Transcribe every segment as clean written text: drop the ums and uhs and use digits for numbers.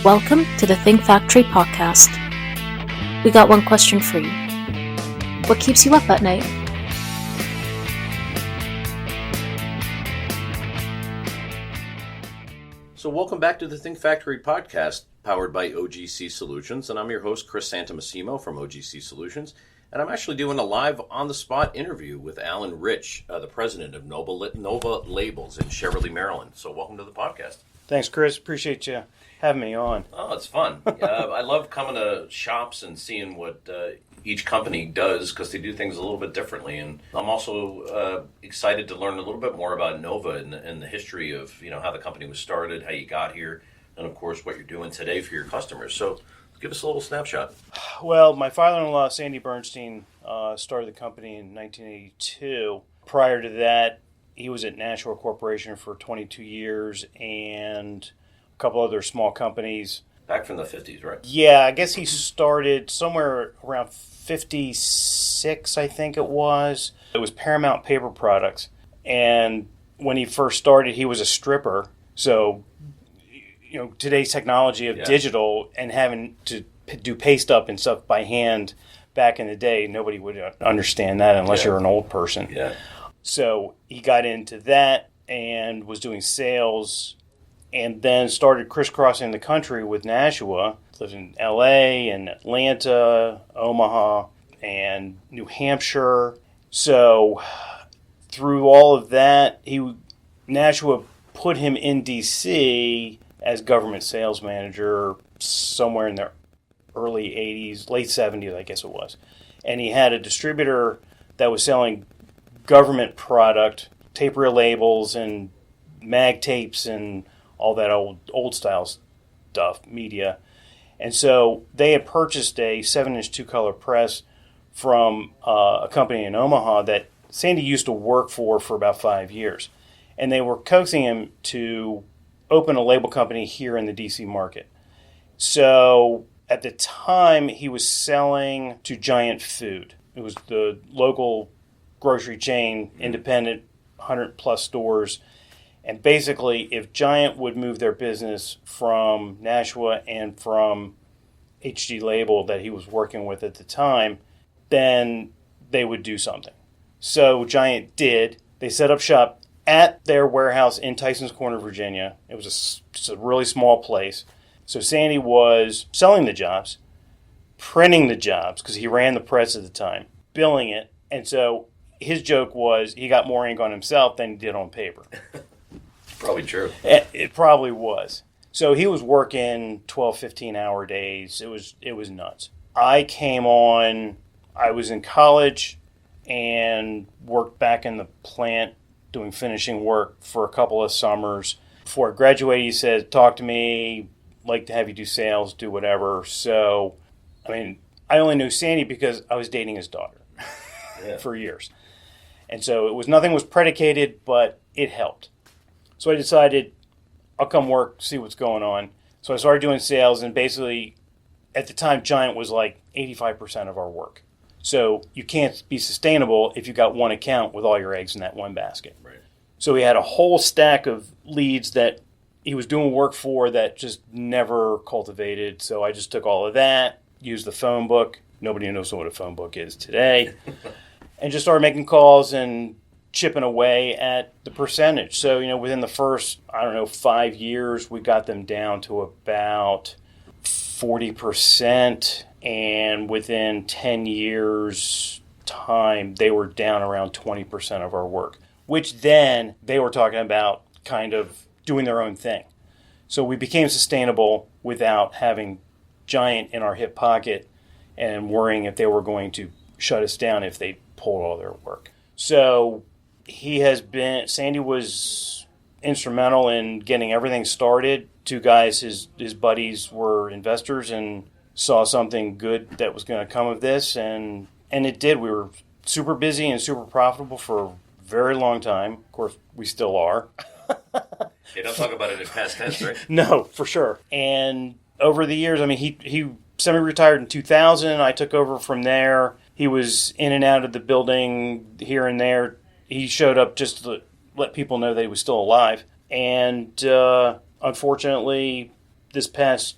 Welcome to the Think Factory podcast. We got one question for you. What keeps you up at night? So welcome back to the Think Factory podcast, powered by OGC Solutions, and I'm your host, Chris Santomassimo from OGC Solutions, and I'm actually doing a live on-the-spot interview with Alan Rich, the president of Nova Labels in Cheverly, Maryland. So welcome to the podcast. Thanks, Chris. Appreciate you having me on. Oh, it's fun. I love coming to shops and seeing what each company does because they do things a little bit differently. And I'm also excited to learn a little bit more about Nova and the history of how the company was started, how you got here, and of course what you're doing today for your customers. So give us a little snapshot. Well, my father-in-law, Sandy Bernstein, started the company in 1982. Prior to that, he was at Nashua Corporation for 22 years and a couple other small companies. Back from the 50s, right? Yeah, I guess he started somewhere around 56, I think it was. It was Paramount Paper Products. And when he first started, he was a stripper. So, today's technology of digital and having to do paste up and stuff by hand back in the day, nobody would understand that unless you're an old person. Yeah. So he got into that and was doing sales and then started crisscrossing the country with Nashua. Lived in L.A. and Atlanta, Omaha, and New Hampshire. So through all of that, Nashua put him in D.C. as government sales manager somewhere in the early 80s, late 70s, I guess it was. And he had a distributor that was selling government product, tape reel labels and mag tapes and all that old style stuff, media. And so they had purchased a 7-inch 2-color press from a company in Omaha that Sandy used to work for about 5 years. And they were coaxing him to open a label company here in the DC market. So at the time, he was selling to Giant Food. It was the local grocery chain, independent, 100-plus stores. And basically, if Giant would move their business from Nashua and from HG Label that he was working with at the time, then they would do something. So Giant did. They set up shop at their warehouse in Tysons Corner, Virginia. It was just a really small place. So Sandy was selling the jobs, printing the jobs, because he ran the press at the time, billing it. And so his joke was he got more ink on himself than he did on paper. Probably true. It probably was. So he was working 12, 15-hour days. It was nuts. I was in college and worked back in the plant doing finishing work for a couple of summers. Before I graduated, he said, talk to me, like to have you do sales, do whatever. So, I only knew Sandy because I was dating his daughter for years. And so nothing was predicated, but it helped. So I decided I'll come work, see what's going on. So I started doing sales, and basically at the time, Giant was like 85% of our work. So you can't be sustainable if you got one account with all your eggs in that one basket. Right. So he had a whole stack of leads that he was doing work for that just never cultivated. So I just took all of that, used the phone book. Nobody knows what a phone book is today. And just started making calls and chipping away at the percentage. So, within the first, 5 years, we got them down to about 40%. And within 10 years' time, they were down around 20% of our work, which then they were talking about kind of doing their own thing. So we became sustainable without having Giant in our hip pocket and worrying if they were going to shut us down if they pulled all their work. So Sandy was instrumental in getting everything started. Two guys, his buddies, were investors and saw something good that was going to come of this, and it did. We were super busy and super profitable for a very long time. Of course, we still are. They don't talk about it in past tense, right? No, for sure. And over the years, he semi-retired in 2000. I took over from there. He was in and out of the building here and there. He showed up just to let people know that he was still alive. And unfortunately, this past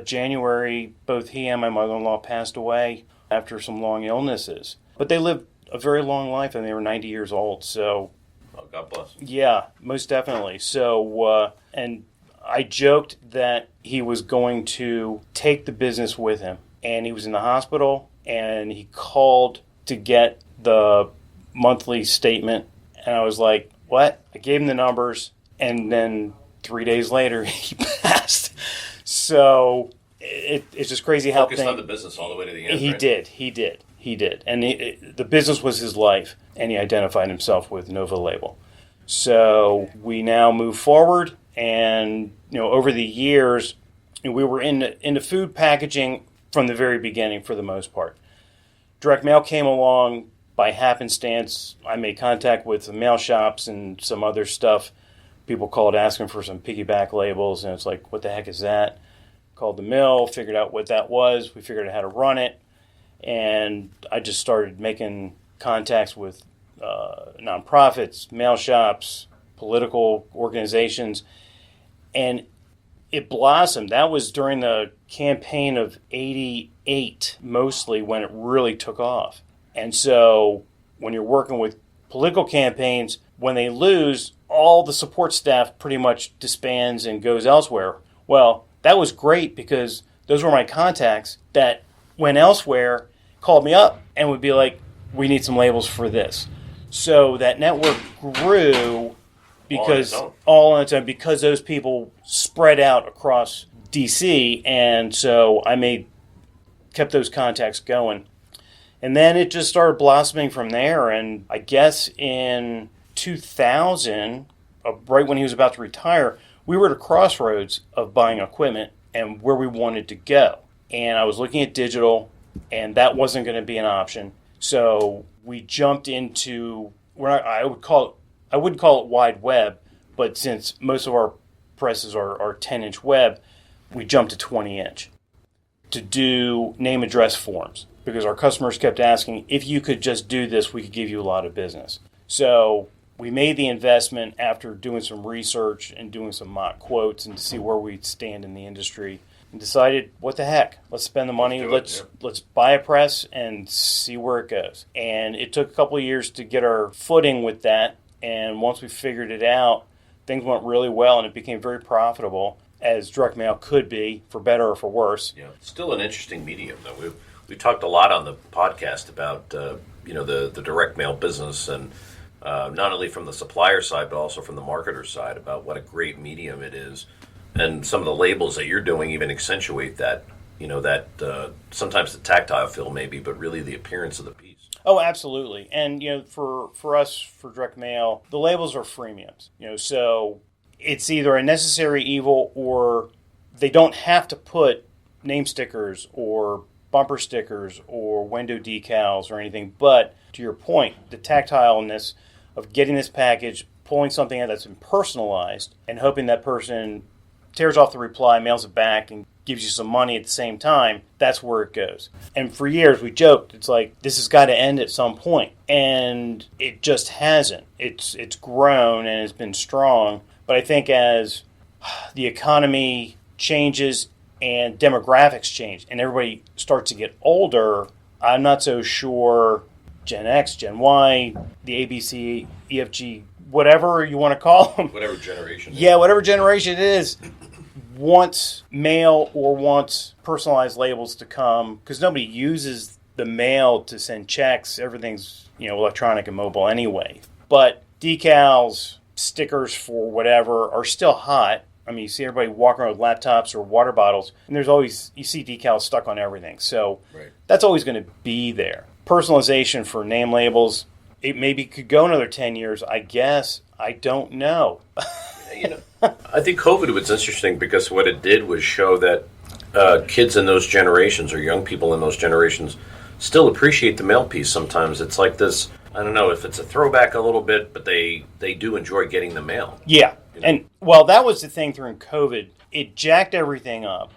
January, both he and my mother-in-law passed away after some long illnesses. But they lived a very long life, and they were 90 years old. So, Oh, God bless. yeah, most definitely. So, and I joked that he was going to take the business with him. And he was in the hospital, and he called to get the monthly statement. And I was like, what? I gave him the numbers, and then 3 days later, he passed. So it's just crazy how Focused on the business all the way to the end. He right? did. And the business was his life, and he identified himself with Nova Label. So we now move forward, and over the years, we were into food packaging from the very beginning for the most part. Direct mail came along by happenstance. I made contact with the mail shops and some other stuff. People called asking for some piggyback labels, and it's like, what the heck is that? Called the mill, figured out what that was. We figured out how to run it, and I just started making contacts with nonprofits, mail shops, political organizations, and it blossomed. That was during the campaign of '88, mostly, when it really took off. And so when you're working with political campaigns, when they lose, all the support staff pretty much disbands and goes elsewhere. Well, that was great because those were my contacts that went elsewhere, called me up, and would be like, we need some labels for this. So that network grew because all on its own, because those people spread out across DC, and so I kept those contacts going. And then it just started blossoming from there, and I guess in 2000, right when he was about to retire, we were at a crossroads of buying equipment and where we wanted to go. And I was looking at digital, and that wasn't going to be an option. So we jumped into, I wouldn't call it wide web, but since most of our presses are 10-inch web, we jumped to 20-inch to do name address forms, because our customers kept asking, if you could just do this, we could give you a lot of business. So we made the investment after doing some research and doing some mock quotes and to see where we'd stand in the industry, and decided, what the heck, let's spend the money, let's buy a press and see where it goes. And it took a couple of years to get our footing with that, and once we figured it out, things went really well, and it became very profitable, as direct mail could be, for better or for worse. Yeah, still an interesting medium, though. We talked a lot on the podcast about the direct mail business, and not only from the supplier side, but also from the marketer side, about what a great medium it is. And some of the labels that you're doing even accentuate that, sometimes the tactile feel maybe, but really the appearance of the piece. Oh, absolutely. And, for us, for direct mail, the labels are freemiums. So it's either a necessary evil, or they don't have to put name stickers or bumper stickers or window decals or anything. But to your point, the tactileness of getting this package, pulling something out that's been personalized, and hoping that person tears off the reply, mails it back, and gives you some money at the same time, that's where it goes. And for years we joked, it's like, this has got to end at some point. And it just hasn't. It's grown and it's been strong. But I think as the economy changes and demographics change and everybody starts to get older, I'm not so sure Gen X, Gen Y, the ABC, EFG, whatever you want to call them. Whatever generation. Yeah, whatever generation it is, wants mail or wants personalized labels to come, because nobody uses the mail to send checks. Everything's electronic and mobile anyway. But decals, stickers for whatever are still hot. I mean, you see everybody walking around with laptops or water bottles, and you see decals stuck on everything. So That's always going to be there. Personalization for name labels, it maybe could go another 10 years, I guess. I don't know. I think COVID was interesting because what it did was show that kids in those generations, or young people in those generations, still appreciate the mail piece sometimes. It's like this, I don't know if it's a throwback a little bit, but they do enjoy getting the mail. Yeah. And, well, that was the thing during COVID. It jacked everything up,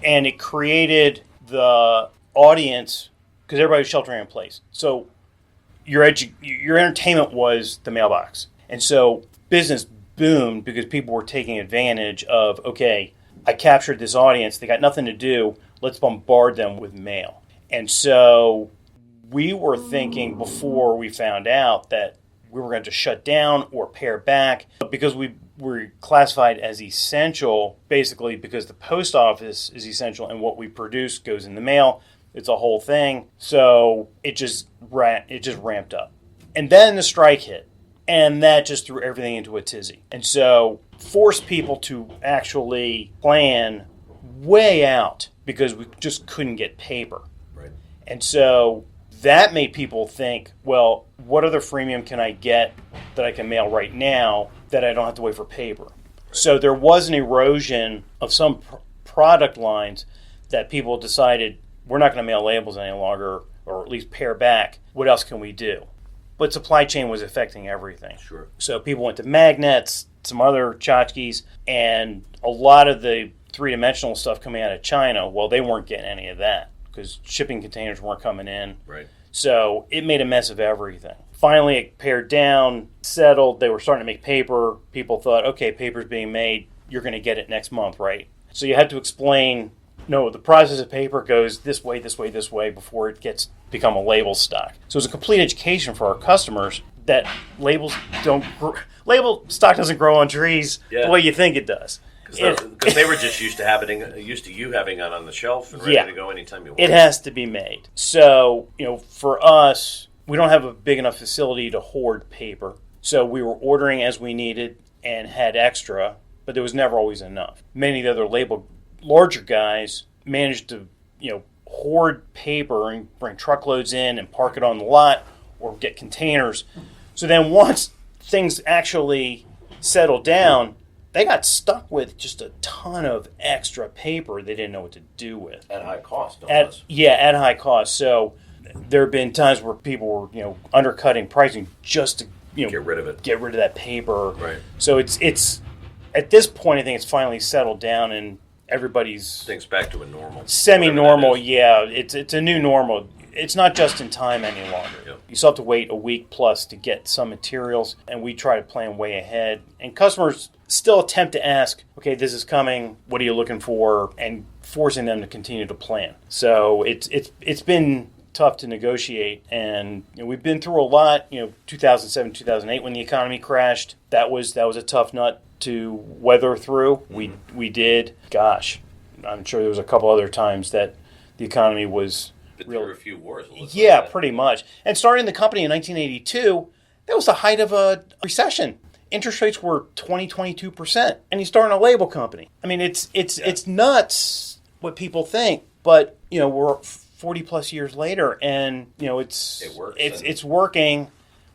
and it created the audience, because everybody was sheltering in place. So your entertainment was the mailbox. And so business boomed because people were taking advantage of, okay, I captured this audience. They got nothing to do. Let's bombard them with mail. And so we were thinking before we found out that we were going to shut down or pare back because we were classified as essential, basically because the post office is essential and what we produce goes in the mail. It's a whole thing. So it just ramped up. And then the strike hit. And that just threw everything into a tizzy. And so forced people to actually plan way out because we just couldn't get paper. Right. And so that made people think, well, what other freemium can I get that I can mail right now that I don't have to wait for paper? Right. So there was an erosion of some product lines that people decided we're not going to mail labels any longer, or at least pare back. What else can we do? But supply chain was affecting everything. Sure. So people went to magnets, some other tchotchkes, and a lot of the three-dimensional stuff coming out of China, well, they weren't getting any of that because shipping containers weren't coming in. Right. So it made a mess of everything. Finally, it pared down, settled. They were starting to make paper. People thought, okay, paper's being made. You're going to get it next month, right? So you had to explain, no, the process of paper goes this way, this way, this way before it gets become a label stock. So it's a complete education for our customers that label stock doesn't grow on trees the way you think it does. Because they were just used to you having it on the shelf and ready to go anytime you want. It has to be made. So, for us, we don't have a big enough facility to hoard paper. So we were ordering as we needed and had extra, but there was never always enough. Many of the other larger guys managed to, hoard paper and bring truckloads in and park it on the lot or get containers. So then once things actually settled down, they got stuck with just a ton of extra paper they didn't know what to do with. At high cost, at high cost. So there have been times where people were, undercutting pricing just to, get rid of it. Get rid of that paper. Right. So it's at this point, I think it's finally settled down and everybody's things back to a normal. Semi-normal, yeah. It's a new normal. It's not just in time any longer. Yep. You still have to wait a week plus to get some materials, and we try to plan way ahead. And customers still attempt to ask, okay, this is coming, what are you looking for? And forcing them to continue to plan. So it's been tough to negotiate, and we've been through a lot. 2007, 2008 when the economy crashed, that was a tough nut to weather through. Mm-hmm. We did. Gosh, I'm sure there was a couple other times that the economy was There were a few wars. Yeah, pretty much. And starting the company in 1982, that was the height of a recession. Interest rates were 22%, and he's starting a label company. I mean, it's nuts what people think, but we're 40 plus years later, and it works. It's working,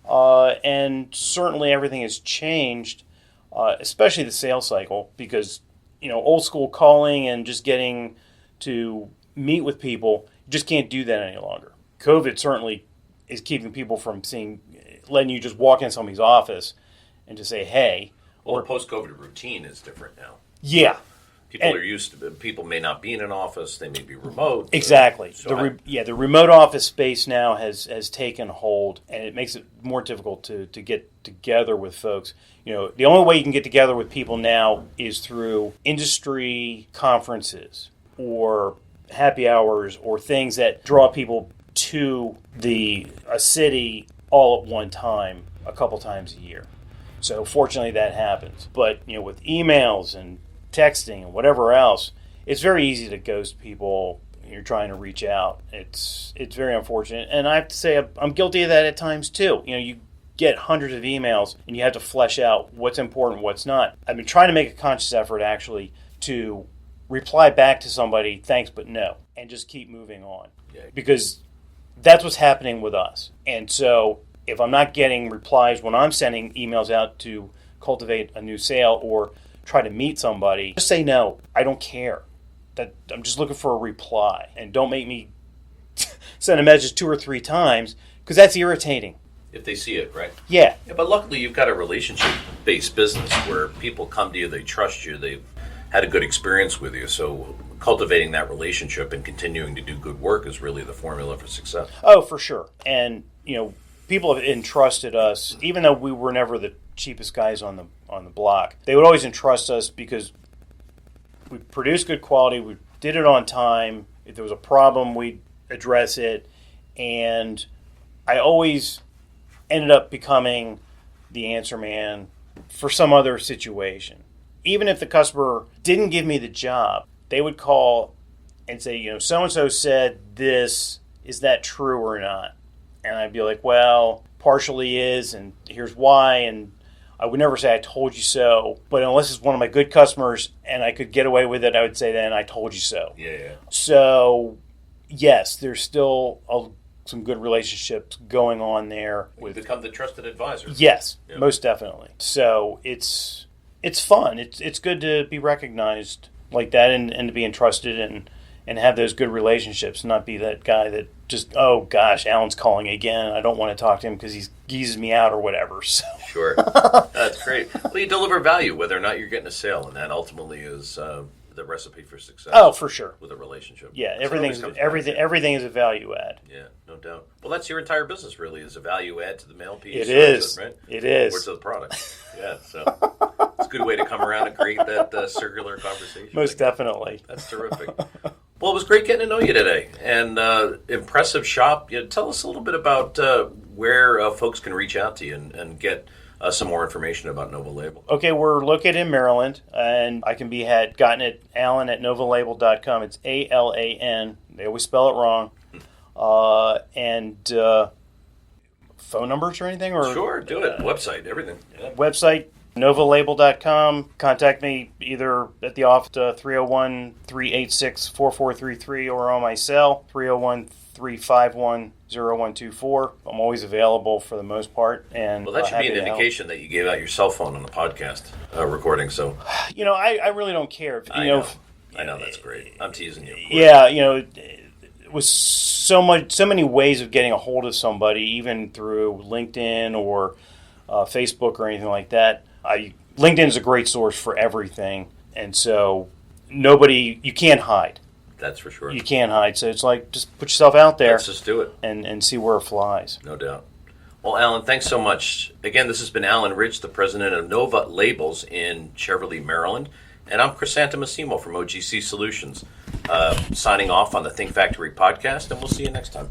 and certainly everything has changed, especially the sales cycle, because old school calling and just getting to meet with people, you just can't do that any longer. COVID certainly is keeping people from letting you just walk in somebody's office and just say, hey. Well, the post-COVID routine is different now. Yeah. People may not be in an office, they may be remote. Exactly. The remote office space now has taken hold, and it makes it more difficult to get together with folks. The only way you can get together with people now is through industry conferences or happy hours or things that draw people to a city all at one time, a couple times a year. So fortunately that happens. But with emails and texting and whatever else, it's very easy to ghost people. You're trying to reach out. It's very unfortunate, and I have to say I'm guilty of that at times too. You get hundreds of emails and you have to flesh out what's important, what's not. I've been trying to make a conscious effort actually to reply back to somebody, thanks but no, and just keep moving on. Yeah. Because that's what's happening with us. And so if I'm not getting replies when I'm sending emails out to cultivate a new sale or try to meet somebody, just say no. I don't care. That I'm just looking for a reply. And don't make me send a message 2 or 3 times, because that's irritating. If they see it, right? Yeah. But luckily you've got a relationship-based business where people come to you, they trust you, they've had a good experience with you. So cultivating that relationship and continuing to do good work is really the formula for success. Oh, for sure. And, people have entrusted us, even though we were never the cheapest guys on the block. They would always entrust us because we produced good quality. We did it on time. If there was a problem, we'd address it. And I always ended up becoming the answer man for some other situation. Even if the customer didn't give me the job, they would call and say, so-and-so said this, is that true or not? And I'd be like, well, partially is, and here's why. And I would never say, I told you so. But unless it's one of my good customers and I could get away with it, I would say then, I told you so. Yeah. So, yes, there's still some good relationships going on there. We've become the trusted advisor. Yes, most definitely. So it's fun. It's good to be recognized like that and to be entrusted and have those good relationships, not be that guy that just, oh gosh, Alan's calling again. I don't want to talk to him because he geezes me out or whatever. So. Sure. That's great. Well, you deliver value whether or not you're getting a sale, and that ultimately is the recipe for success. Oh, for sure. With a relationship. Yeah, everything is a value add. Yeah, no doubt. Well, that's your entire business, really, is a value add to the mail piece. It is. Right? It is. Or to the product. Yeah, so it's a good way to come around and create that circular conversation. Most definitely. That's terrific. Well, it was great getting to know you today. And impressive shop. Tell us a little bit about where folks can reach out to you and get some more information about Nova Label. Okay, we're located in Maryland, and I can be gotten at alan@novalabel.com. It's ALAN. They always spell it wrong. And phone numbers or anything? Or sure, do it. Website, everything. Yeah. Website, novalabel.com. Contact me either at the office, 301-386-4433, or on my cell, 301-351-0124. I'm always available for the most part. And well, that should be an indication that you gave out your cell phone on the podcast recording. So, I really don't care. I know that's great. I'm teasing you. Yeah, it was so many ways of getting a hold of somebody, even through LinkedIn or Facebook or anything like that. LinkedIn is a great source for everything, and so you can't hide. That's for sure. You can't hide, so it's like just put yourself out there. Let's just do it and see where it flies. No doubt. Well, Alan, thanks so much. Again, this has been Alan Rich, the president of Nova Labels in Cheverly, Maryland, and I'm Chris Santomassimo from OGC Solutions, signing off on the Think Factory podcast, and we'll see you next time.